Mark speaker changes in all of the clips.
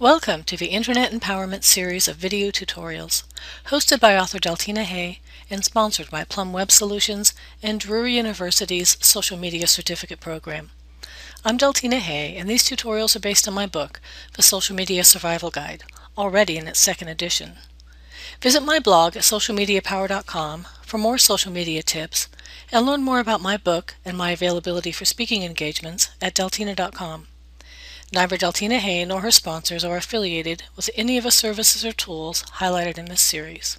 Speaker 1: Welcome to the Internet Empowerment series of video tutorials, hosted by author Deltina Hay and sponsored by Plum Web Solutions and Drury University's Social Media Certificate Program. I'm Deltina Hay, and these tutorials are based on my book, The Social Media Survival Guide, already in its second edition. Visit my blog at socialmediapower.com for more social media tips, and learn more about my book and my availability for speaking engagements at deltina.com. Neither Deltina Hay nor her sponsors are affiliated with any of the services or tools highlighted in this series.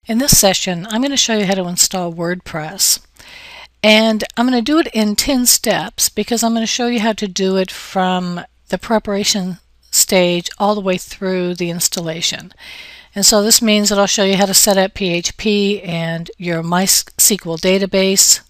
Speaker 1: In this session, I'm going to show you how to install WordPress. And I'm going to do it in 10 steps because I'm going to show you how to do it from the preparation stage all the way through the installation. And so this means that I'll show you how to set up PHP and your MySQL database,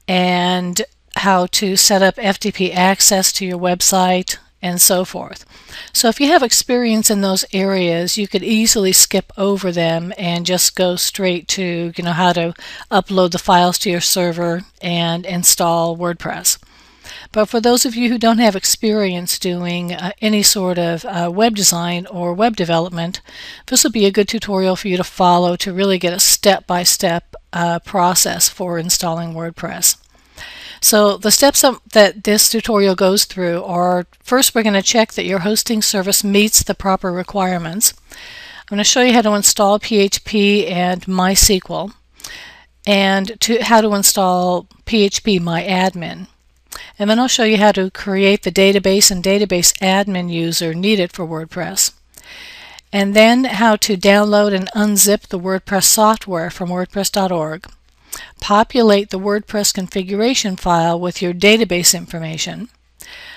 Speaker 1: and how to set up FTP access to your website, and so forth. So if you have experience in those areas, you could easily skip over them and just go straight to how to upload the files to your server and install WordPress. But for those of you who don't have experience doing any sort of web design or web development, this will be a good tutorial for you to follow to really get a step-by-step process for installing WordPress. So the steps that this tutorial goes through are, first we're going to check that your hosting service meets the proper requirements. I'm going to show you how to install PHP and MySQL, and how to install PHP MyAdmin. And then I'll show you how to create the database and database admin user needed for WordPress. And then how to download and unzip the WordPress software from WordPress.org. Populate the WordPress configuration file with your database information,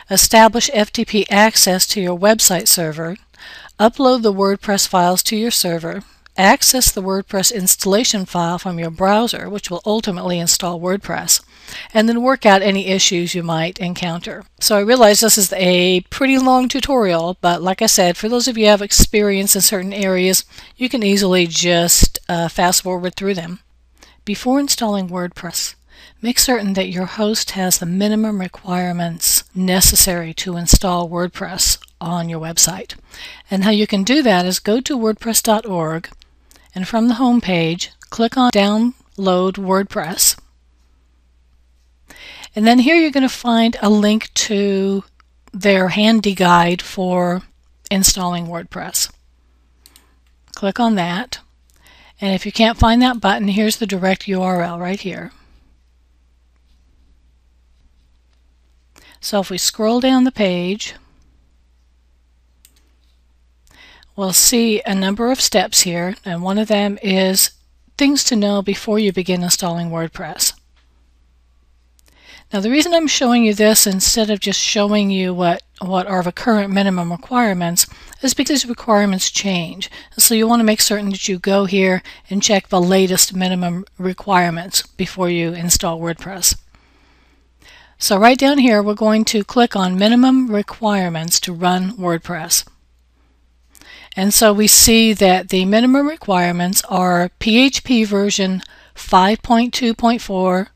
Speaker 1: establish FTP access to your website server, upload the WordPress files to your server, access the WordPress installation file from your browser, which will ultimately install WordPress, and then work out any issues you might encounter. So I realize this is a pretty long tutorial, but like I said, for those of you who have experience in certain areas, you can easily just fast forward through them. Before installing WordPress, make certain that your host has the minimum requirements necessary to install WordPress on your website. And how you can do that is go to WordPress.org, and from the home page, click on Download WordPress. And then here you're going to find a link to their handy guide for installing WordPress. Click on that. And if you can't find that button, here's the direct URL right here. So if we scroll down the page, we'll see a number of steps here, and one of them is things to know before you begin installing WordPress. Now the reason I'm showing you this instead of just showing you what are the current minimum requirements is because requirements change. So you want to make certain that you go here and check the latest minimum requirements before you install WordPress. So right down here we're going to click on Minimum Requirements to run WordPress. And so we see that the minimum requirements are PHP version 5.2.4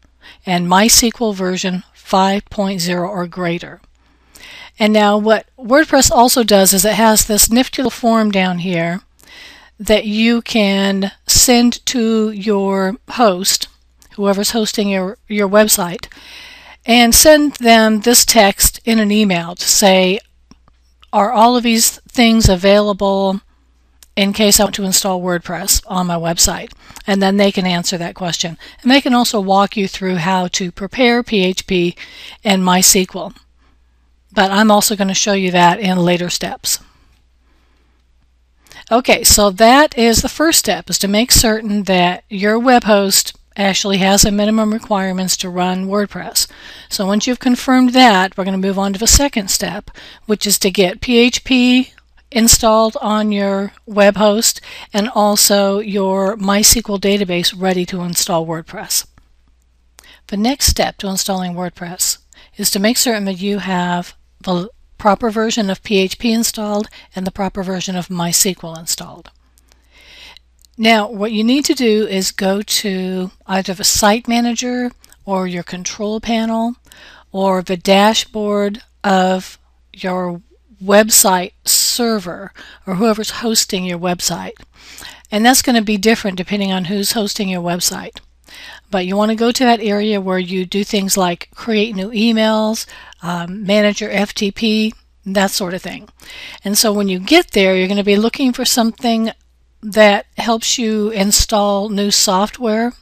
Speaker 1: and MySQL version 5.0 or greater. And now what WordPress also does is it has this nifty little form down here that you can send to your host, whoever's hosting your website, and send them this text in an email to say, are all of these things available in case I want to install WordPress on my website? And then they can answer that question. And they can also walk you through how to prepare PHP and MySQL. But I'm also going to show you that in later steps. Okay, so that is the first step, is to make certain that your web host actually has the minimum requirements to run WordPress. So once you've confirmed that, we're going to move on to the second step, which is to get PHP installed on your web host and also your MySQL database ready to install WordPress. The next step to installing WordPress is to make certain that you have the proper version of PHP installed and the proper version of MySQL installed. Now what you need to do is go to either the Site Manager or your control panel or the dashboard of your website server or whoever's hosting your website. And that's going to be different depending on who's hosting your website. But you want to go to that area where you do things like create new emails, manage your FTP, that sort of thing. And so when you get there, you're going to be looking for something that helps you install new software,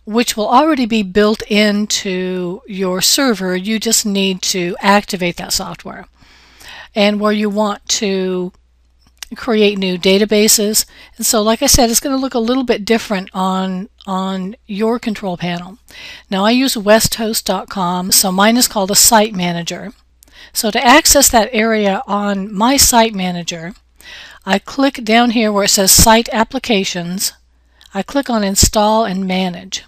Speaker 1: which will already be built into your server. You just need to activate that software. And where you want to create new databases. And so, like I said, it's going to look a little bit different on your control panel. Now, I use westhost.com, so mine is called a Site Manager. So to access that area on my Site Manager, I click down here where it says Site Applications. I click on Install and Manage.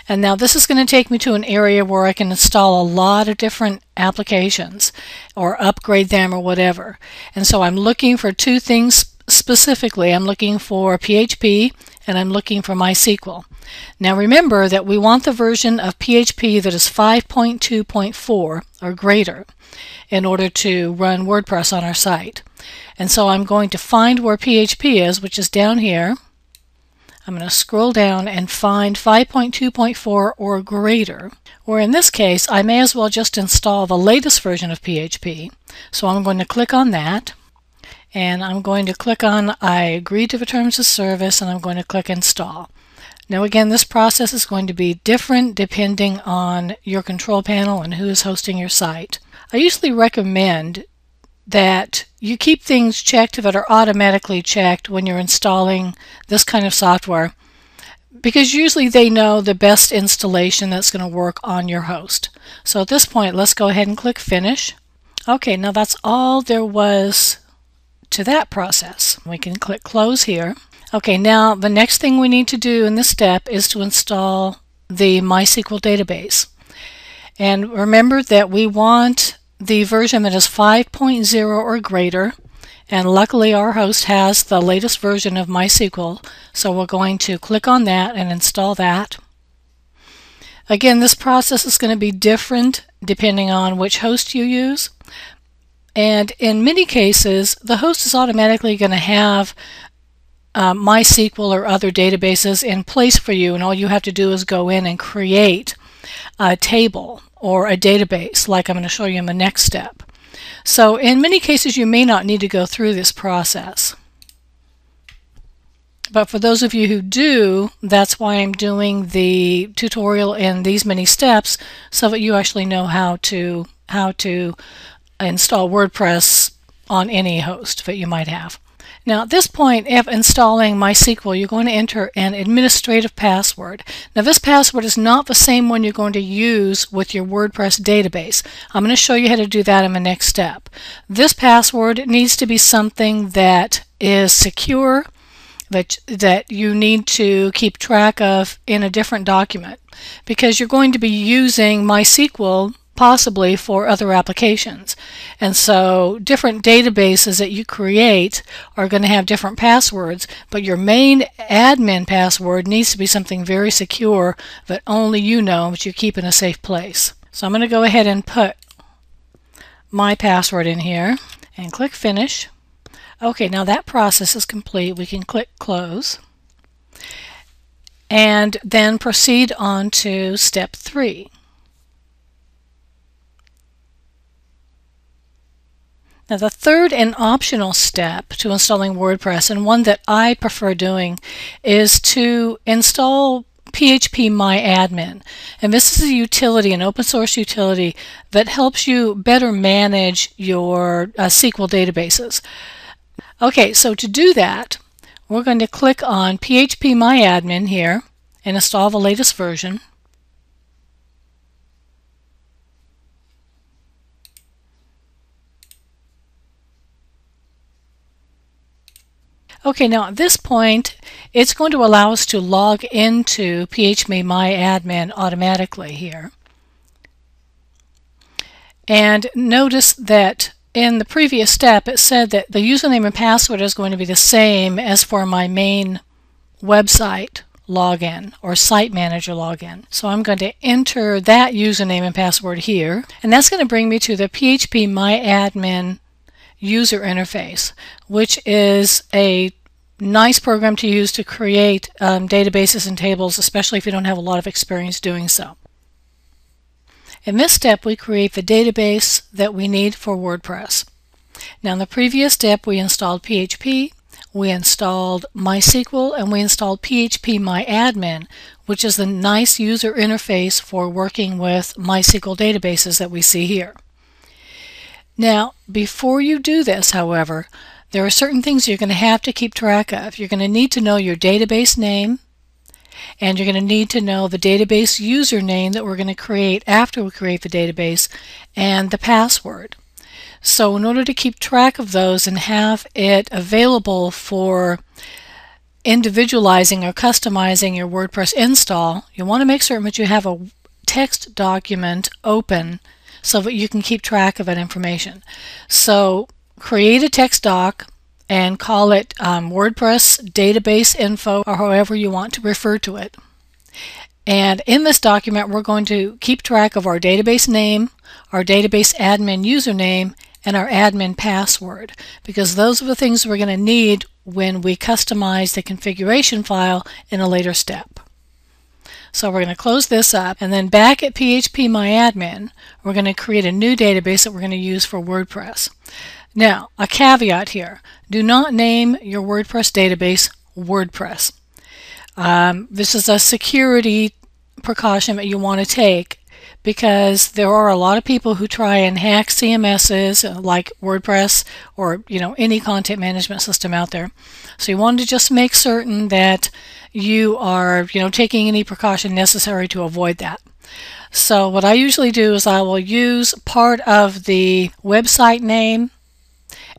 Speaker 1: And now this is going to take me to an area where I can install a lot of different applications or upgrade them or whatever. And so I'm looking for two things specifically. I'm looking for PHP and I'm looking for MySQL. Now remember that we want the version of PHP that is 5.2.4 or greater in order to run WordPress on our site. And so I'm going to find where PHP is, which is down here. I'm going to scroll down and find 5.2.4 or greater, or in this case I may as well just install the latest version of PHP. So I'm going to click on that, and I'm going to click on I agree to the terms of service, and I'm going to click install. Now again, this process is going to be different depending on your control panel and who is hosting your site. I usually recommend that you keep things checked that are automatically checked when you're installing this kind of software, because usually they know the best installation that's going to work on your host. So at this point, let's go ahead and click Finish. Okay, now that's all there was to that process. We can click Close here. Okay, now the next thing we need to do in this step is to install the MySQL database. And remember that we want the version that is 5.0 or greater, and luckily our host has the latest version of MySQL, so we're going to click on that and install that. Again, this process is going to be different depending on which host you use, and in many cases the host is automatically going to have MySQL or other databases in place for you, and all you have to do is go in and create a table or a database, like I'm going to show you in the next step. So in many cases you may not need to go through this process. But for those of you who do, that's why I'm doing the tutorial in these many steps, so that you actually know how to install WordPress on any host that you might have. Now at this point, if installing MySQL, you're going to enter an administrative password. Now this password is not the same one you're going to use with your WordPress database. I'm going to show you how to do that in the next step. This password needs to be something that is secure, that you need to keep track of in a different document, because you're going to be using MySQL possibly for other applications. And so different databases that you create are going to have different passwords, but your main admin password needs to be something very secure that only you know, but you keep in a safe place. So I'm going to go ahead and put my password in here and click Finish. Okay, now that process is complete. We can click Close and then proceed on to step 3. Now the third and optional step to installing WordPress, and one that I prefer doing, is to install PHP MyAdmin. And this is a utility, an open source utility that helps you better manage your SQL databases. Okay, so to do that, we're going to click on PHP MyAdmin here and install the latest version. Okay, now at this point, it's going to allow us to log into PHP MyAdmin automatically here. And notice that in the previous step, it said that the username and password is going to be the same as for my main website login or Site Manager login. So I'm going to enter that username and password here, and that's going to bring me to the PHP MyAdmin user interface, which is a nice program to use to create databases and tables, especially if you don't have a lot of experience doing so. In this step, we create the database that we need for WordPress. Now, in the previous step, we installed PHP, we installed MySQL, and we installed PHP MyAdmin, which is the nice user interface for working with MySQL databases that we see here. Now, before you do this, however, there are certain things you're going to have to keep track of. You're going to need to know your database name, and you're going to need to know the database username that we're going to create after we create the database, and the password. So in order to keep track of those and have it available for individualizing or customizing your WordPress install, you want to make certain that you have a text document open so that you can keep track of that information. So create a text doc and call it WordPress database info, or however you want to refer to it. And in this document, we're going to keep track of our database name, our database admin username, and our admin password, because those are the things we're going to need when we customize the configuration file in a later step. So we're going to close this up, and then back at PHP MyAdmin, we're going to create a new database that we're going to use for WordPress. Now, a caveat here. Do not name your WordPress database WordPress. This is a security precaution that you want to take, because there are a lot of people who try and hack CMSs like WordPress or any content management system out there. So you want to just make certain that you are taking any precaution necessary to avoid that. So what I usually do is I will use part of the website name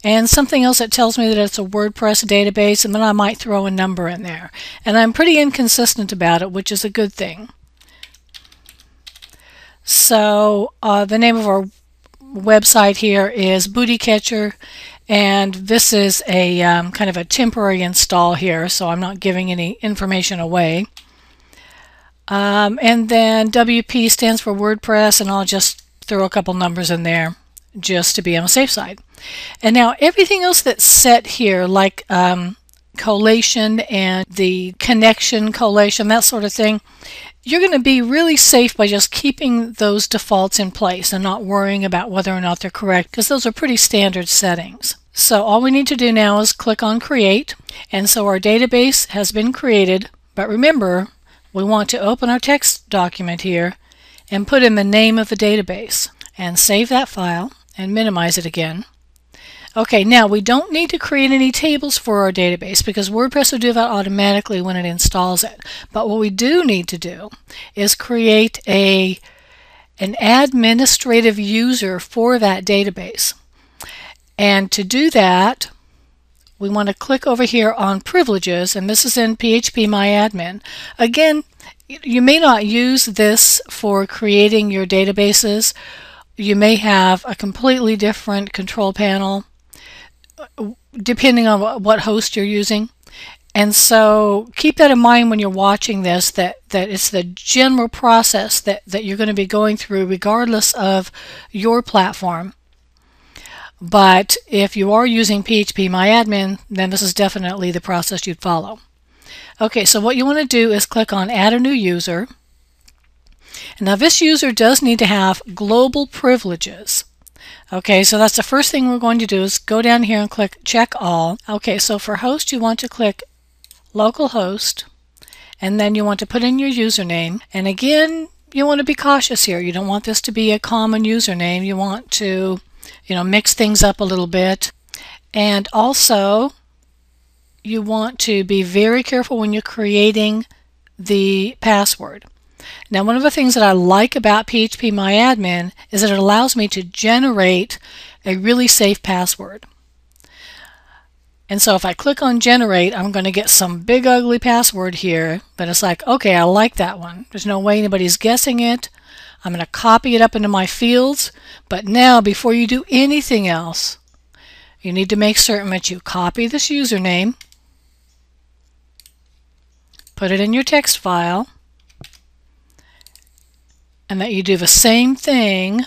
Speaker 1: and something else that tells me that it's a WordPress database, and then I might throw a number in there. And I'm pretty inconsistent about it, which is a good thing. So the name of our website here is Booty Catcher, and this is a kind of a temporary install here, so I'm not giving any information away. And then WP stands for WordPress, and I'll just throw a couple numbers in there just to be on the safe side. And now everything else that's set here, like collation and the connection collation, that sort of thing, you're going to be really safe by just keeping those defaults in place and not worrying about whether or not they're correct, because those are pretty standard settings. So all we need to do now is click on Create, and so our database has been created. But remember, we want to open our text document here and put in the name of the database and save that file and minimize it again. Okay, now we don't need to create any tables for our database because WordPress will do that automatically when it installs it. But what we do need to do is create an administrative user for that database. And to do that, we want to click over here on Privileges, and this is in PHP MyAdmin. Again, you may not use this for creating your databases. You may have a completely different control panel depending on what host you're using. And so keep that in mind when you're watching this, that it's the general process that you're going to be going through regardless of your platform. But if you are using PHP MyAdmin, then this is definitely the process you'd follow. Okay, so what you want to do is click on Add a New User. And now this user does need to have global privileges. Okay, so that's the first thing we're going to do is go down here and click Check All. Okay, so for host you want to click Localhost, and then you want to put in your username. And again, you want to be cautious here. You don't want this to be a common username. You want to mix things up a little bit. And also, you want to be very careful when you're creating the password. Now, one of the things that I like about PHP MyAdmin is that it allows me to generate a really safe password. And so if I click on Generate, I'm going to get some big ugly password here, but it's like, okay, I like that one. There's no way anybody's guessing it. I'm going to copy it up into my fields, but now before you do anything else, you need to make certain that you copy this username, put it in your text file, and that you do the same thing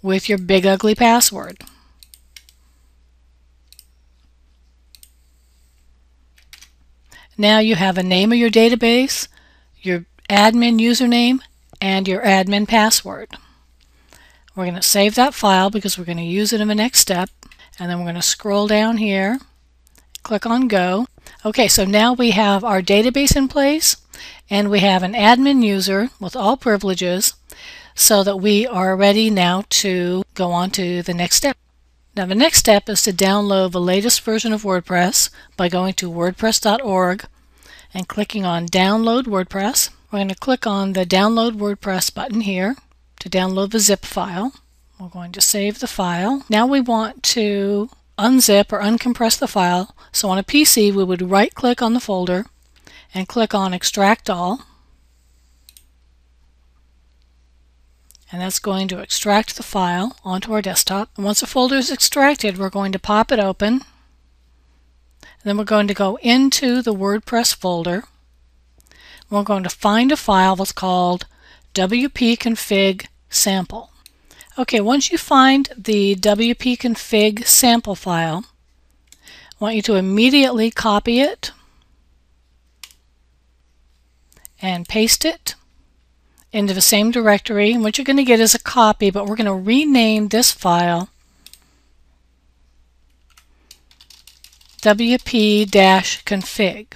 Speaker 1: with your big ugly password. Now you have a name of your database, your admin username, and your admin password. We're going to save that file because we're going to use it in the next step, and then we're going to scroll down here, click on Go. Okay, so now we have our database in place, and we have an admin user with all privileges, so that we are ready now to go on to the next step. Now the next step is to download the latest version of WordPress by going to wordpress.org and clicking on Download WordPress. We're going to click on the Download WordPress button here to download the zip file. We're going to save the file. Now we want to unzip or uncompress the file. So on a PC we would right click on the folder and click on Extract All. And that's going to extract the file onto our desktop. And once the folder is extracted, we're going to pop it open. And then we're going to go into the WordPress folder. We're going to find a file that's called wp-config sample. Okay, once you find the wp-config sample file, I want you to immediately copy it and paste it into the same directory. And what you're going to get is a copy, but we're going to rename this file wp-config,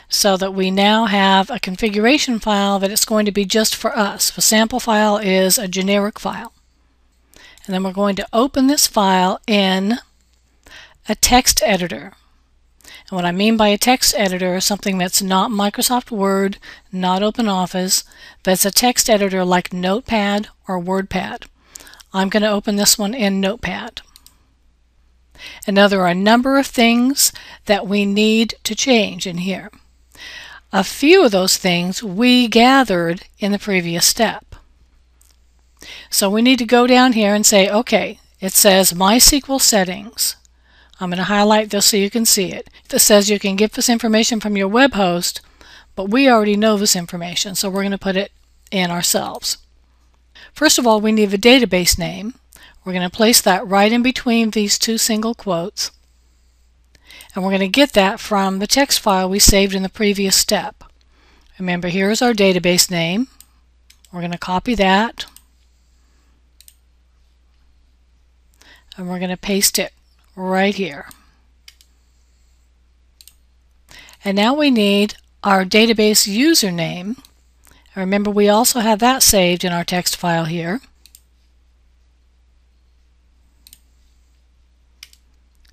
Speaker 1: so that we now have a configuration file that it's going to be just for us. The sample file is a generic file. And then we're going to open this file in a text editor. And what I mean by a text editor is something that's not Microsoft Word, not OpenOffice, but it's a text editor like Notepad or WordPad. I'm going to open this one in Notepad. And now there are a number of things that we need to change in here. A few of those things we gathered in the previous step. So we need to go down here and say, okay, it says MySQL settings. I'm going to highlight this so you can see it. It says you can get this information from your web host, but we already know this information, so we're going to put it in ourselves. First of all, we need a database name. We're going to place that right in between these two single quotes. And we're going to get that from the text file we saved in the previous step. Remember, here's our database name. We're going to copy that. And we're going to paste it right here. And now we need our database username. Remember, we also have that saved in our text file here.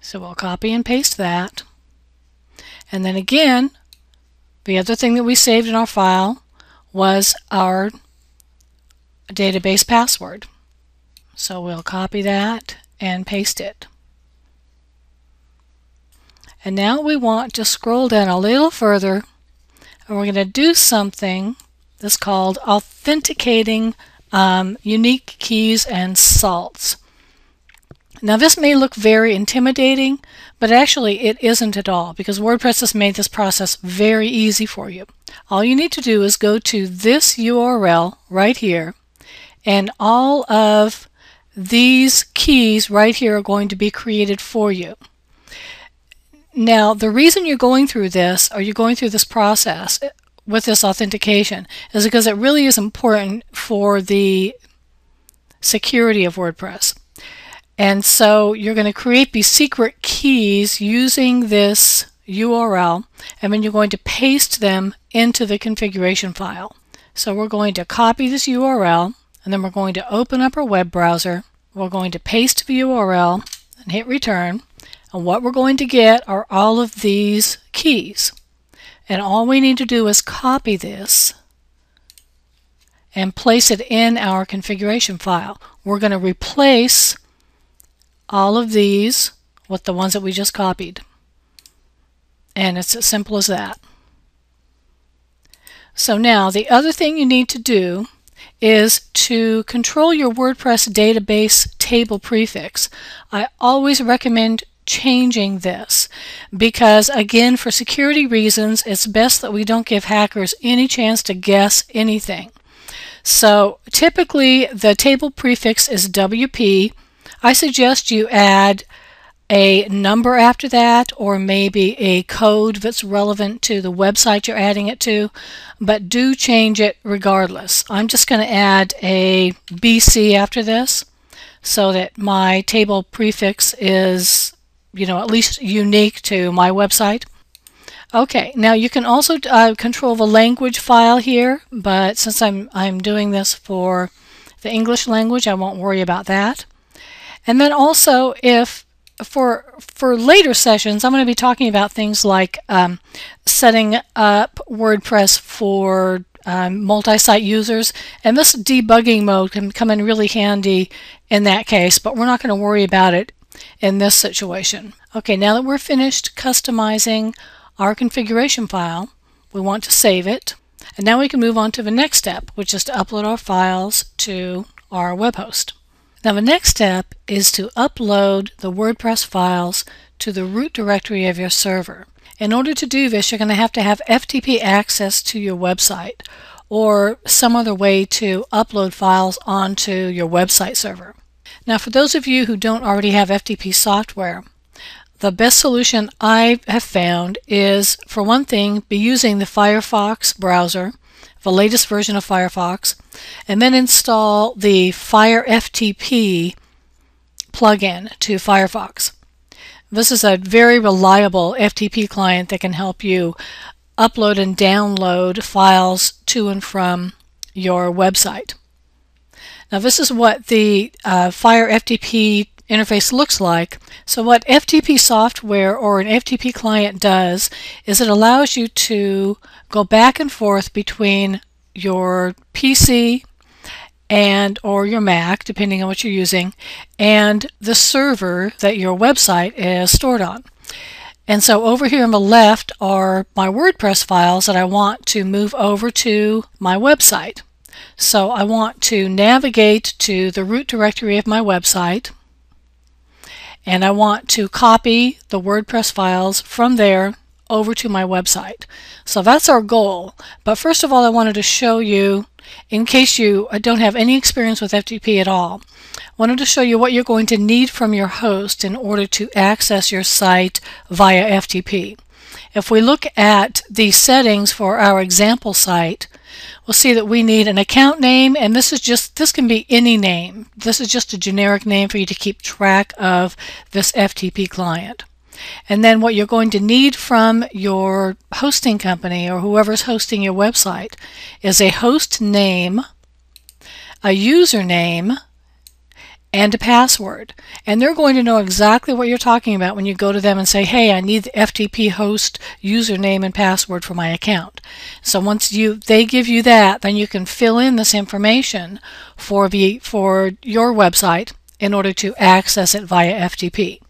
Speaker 1: So we'll copy and paste that. And then again, the other thing that we saved in our file was our database password. So we'll copy that and paste it. And now we want to scroll down a little further, and we're going to do something that's called authenticating unique keys and salts. Now this may look very intimidating, but actually it isn't at all, because WordPress has made this process very easy for you. All you need to do is go to this URL right here, and all of these keys right here are going to be created for you. Now, the reason you're going through this, or you're going through this process with this authentication, is because it really is important for the security of WordPress. And so you're going to create these secret keys using this URL, and then you're going to paste them into the configuration file. So we're going to copy this URL, and then we're going to open up our web browser. We're going to paste the URL and hit return. And what we're going to get are all of these keys. And all we need to do is copy this and place it in our configuration file. We're going to replace all of these with the ones that we just copied. And it's as simple as that. So now the other thing you need to do is to control your WordPress database table prefix. I always recommend changing this, because again, for security reasons, it's best that we don't give hackers any chance to guess anything. So typically the table prefix is WP. I suggest you add a number after that, or maybe a code that's relevant to the website you're adding it to, but do change it regardless. I'm just going to add a BC after this so that my table prefix is, at least unique to my website. Okay, now you can also control the language file here, but since I'm doing this for the English language, I won't worry about that. And then also, if for later sessions, I'm going to be talking about things like setting up WordPress for multi-site users, and this debugging mode can come in really handy in that case, but we're not going to worry about it in this situation. Okay, now that we're finished customizing our configuration file, we want to save it, and now we can move on to the next step, which is to upload our files to our web host. Now the next step is to upload the WordPress files to the root directory of your server. In order to do this, you're going to have FTP access to your website, or some other way to upload files onto your website server. Now for those of you who don't already have FTP software, the best solution I have found is, for one thing, be using the Firefox browser, the latest version of Firefox, and then install the FireFTP plugin to Firefox. This is a very reliable FTP client that can help you upload and download files to and from your website. Now this is what the FireFTP interface looks like. So what FTP software or an FTP client does is it allows you to go back and forth between your PC and or your Mac, depending on what you're using, and the server that your website is stored on. And so over here on the left are my WordPress files that I want to move over to my website. So I want to navigate to the root directory of my website, and I want to copy the WordPress files from there over to my website. So that's our goal. But first of all, I wanted to show you, in case you don't have any experience with FTP at all, I wanted to show you what you're going to need from your host in order to access your site via FTP. If we look at the settings for our example site, we'll see that we need an account name, and this can be any name. This is just a generic name for you to keep track of this FTP client. And then what you're going to need from your hosting company or whoever's hosting your website is a host name, a username, and a password. And they're going to know exactly what you're talking about when you go to them and say, hey, I need the FTP host username and password for my account. So once they give you that, then you can fill in this information for your website in order to access it via FTP.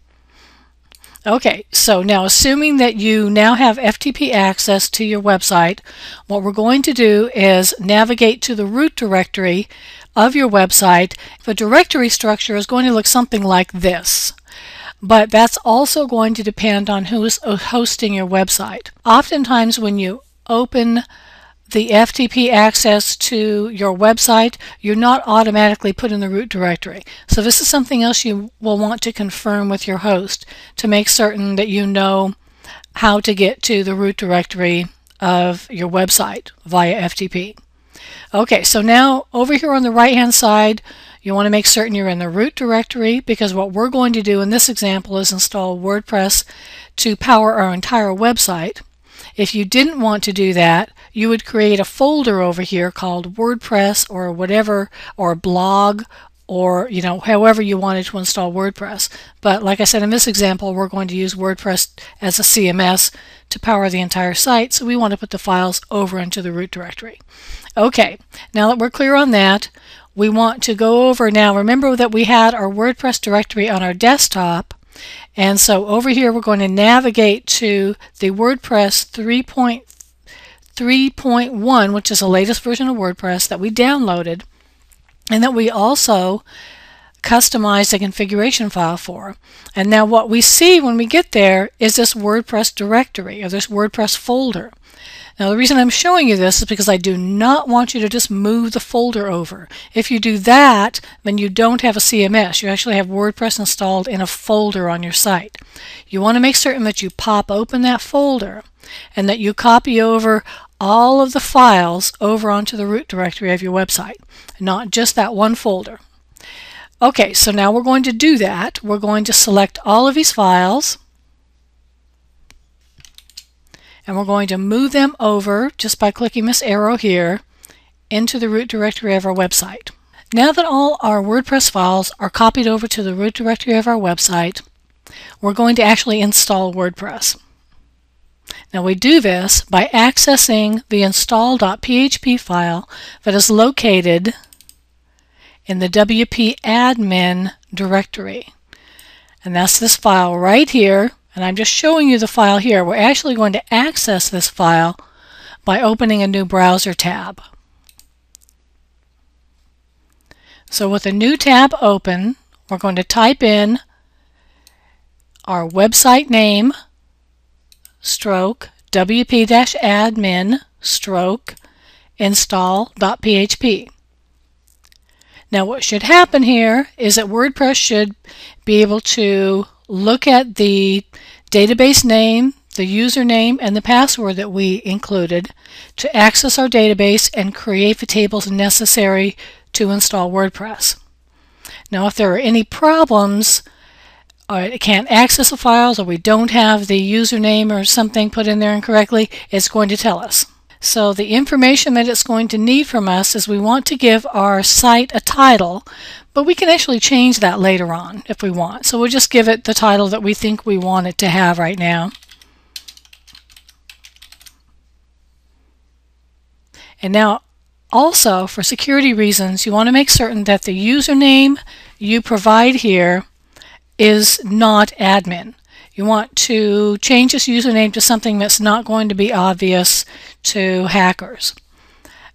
Speaker 1: Okay, so now assuming that you now have FTP access to your website, what we're going to do is navigate to the root directory of your website. The directory structure is going to look something like this, but that's also going to depend on who is hosting your website. Oftentimes when you open the FTP access to your website, you're not automatically put in the root directory. So this is something else you will want to confirm with your host to make certain that you know how to get to the root directory of your website via FTP. Okay, so now over here on the right hand side, you want to make certain you're in the root directory, because what we're going to do in this example is install WordPress to power our entire website. If you didn't want to do that, you would create a folder over here called WordPress or whatever, or blog, or however you wanted to install WordPress. But like I said, in this example, we're going to use WordPress as a CMS to power the entire site, so we want to put the files over into the root directory. Okay, now that we're clear on that, we want to go over now. Remember that we had our WordPress directory on our desktop, and so over here we're going to navigate to the WordPress 3.1, which is the latest version of WordPress that we downloaded and that we also customize the configuration file for. And now what we see when we get there is this WordPress directory, or this WordPress folder. Now the reason I'm showing you this is because I do not want you to just move the folder over. If you do that, then you don't have a CMS. You actually have WordPress installed in a folder on your site. You want to make certain that you pop open that folder and that you copy over all of the files over onto the root directory of your website, not just that one folder. Okay, so now we're going to do that. We're going to select all of these files, and we're going to move them over just by clicking this arrow here into the root directory of our website. Now that all our WordPress files are copied over to the root directory of our website, we're going to actually install WordPress. Now we do this by accessing the install.php file that is located in the WP admin directory. And that's this file right here. And I'm just showing you the file here. We're actually going to access this file by opening a new browser tab. So with a new tab open, we're going to type in our website name stroke wp-admin stroke install.php. Now what should happen here is that WordPress should be able to look at the database name, the username, and the password that we included to access our database and create the tables necessary to install WordPress. Now if there are any problems, or it can't access the files, or we don't have the username or something put in there incorrectly, it's going to tell us. So the information that it's going to need from us is we want to give our site a title, but we can actually change that later on if we want. So we'll just give it the title that we think we want it to have right now. And now also, for security reasons, you want to make certain that the username you provide here is not admin. You want to change this username to something that's not going to be obvious to hackers.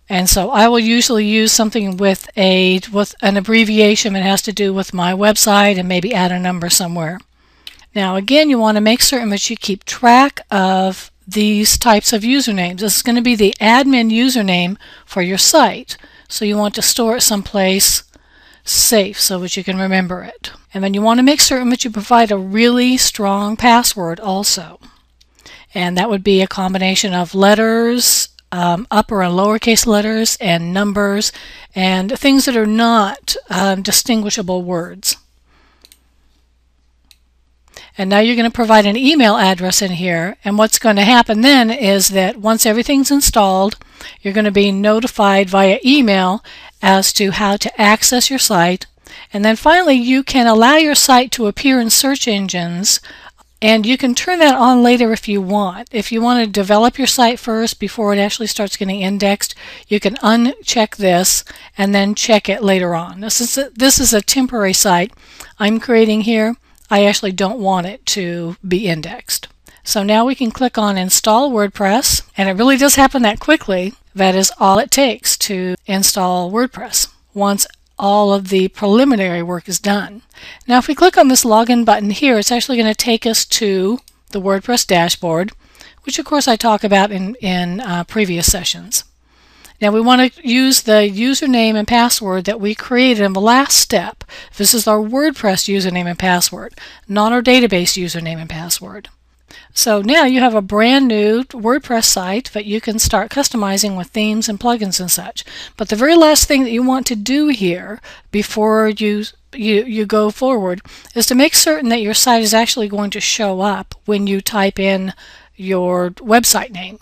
Speaker 1: And so I will usually use something with an abbreviation that has to do with my website and maybe add a number somewhere. Now again, you want to make certain that you keep track of these types of usernames. This is going to be the admin username for your site. So you want to store it someplace safe so that you can remember it. And then you want to make certain that you provide a really strong password also. And that would be a combination of letters, upper and lowercase letters, and numbers, and things that are not distinguishable words. And now you're going to provide an email address in here, and what's going to happen then is that once everything's installed, you're going to be notified via email as to how to access your site. And then finally, you can allow your site to appear in search engines, and you can turn that on later if you want. If you want to develop your site first before it actually starts getting indexed, you can uncheck this and then check it later on. This is a temporary site I'm creating here. I actually don't want it to be indexed. So now we can click on Install WordPress, and it really does happen that quickly. That is all it takes to install WordPress once all of the preliminary work is done. Now if we click on this login button here, it's actually going to take us to the WordPress dashboard, which of course I talk about in previous sessions. Now we want to use the username and password that we created in the last step. This is our WordPress username and password, not our database username and password. So now you have a brand new WordPress site that you can start customizing with themes and plugins and such. But the very last thing that you want to do here before you go forward is to make certain that your site is actually going to show up when you type in your website name.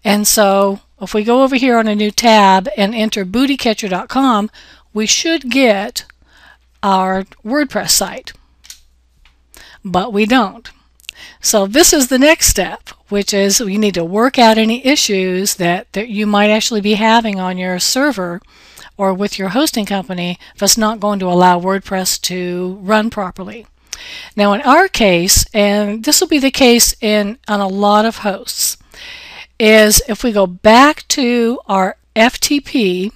Speaker 1: And so if we go over here on a new tab and enter bootycatcher.com, we should get our WordPress site. But we don't. So this is the next step, which is you need to work out any issues that you might actually be having on your server or with your hosting company that's not going to allow WordPress to run properly. Now in our case, and this will be the case on a lot of hosts, is if we go back to our FTP,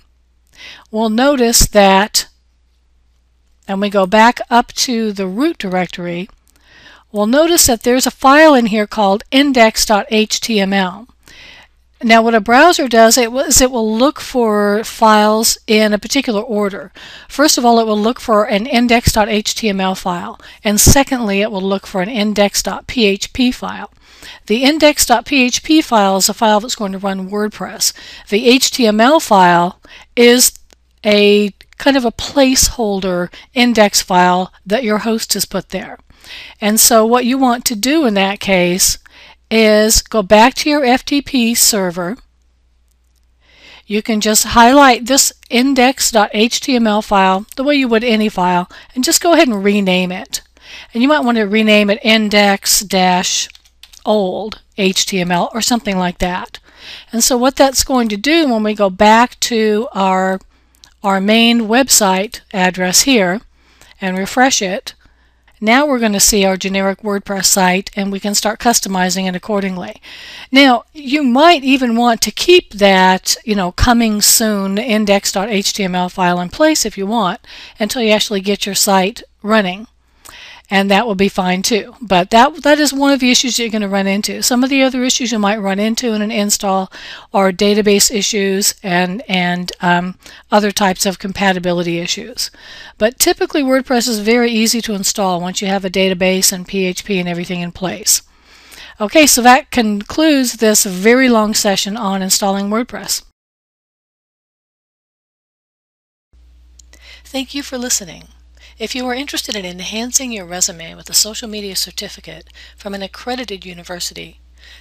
Speaker 1: we'll notice that and we go back up to the root directory, we'll notice that there's a file in here called index.html. Now what a browser does is it will look for files in a particular order. First of all, it will look for an index.html file, and secondly, it will look for an index.php file. The index.php file is a file that's going to run WordPress. The HTML file is a kind of a placeholder index file that your host has put there. And so what you want to do in that case is go back to your FTP server. You can just highlight this index.html file the way you would any file and just go ahead and rename it. And you might want to rename it index-old HTML or something like that. And so what that's going to do when we go back to our main website address here and refresh it, now we're going to see our generic WordPress site, and we can start customizing it accordingly. Now, you might even want to keep that, coming soon index.html file in place if you want until you actually get your site running. And that will be fine too. But that is one of the issues you're going to run into. Some of the other issues you might run into in an install are database issues and other types of compatibility issues. But typically WordPress is very easy to install once you have a database and PHP and everything in place. Okay, so that concludes this very long session on installing WordPress. Thank you for listening. If you are interested in enhancing your resume with a social media certificate from an accredited university,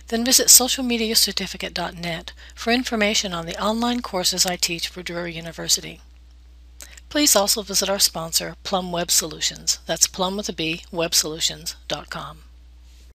Speaker 1: then visit socialmediacertificate.net for information on the online courses I teach for Drury University. Please also visit our sponsor, Plum Web Solutions. That's Plum with a B, websolutions.com.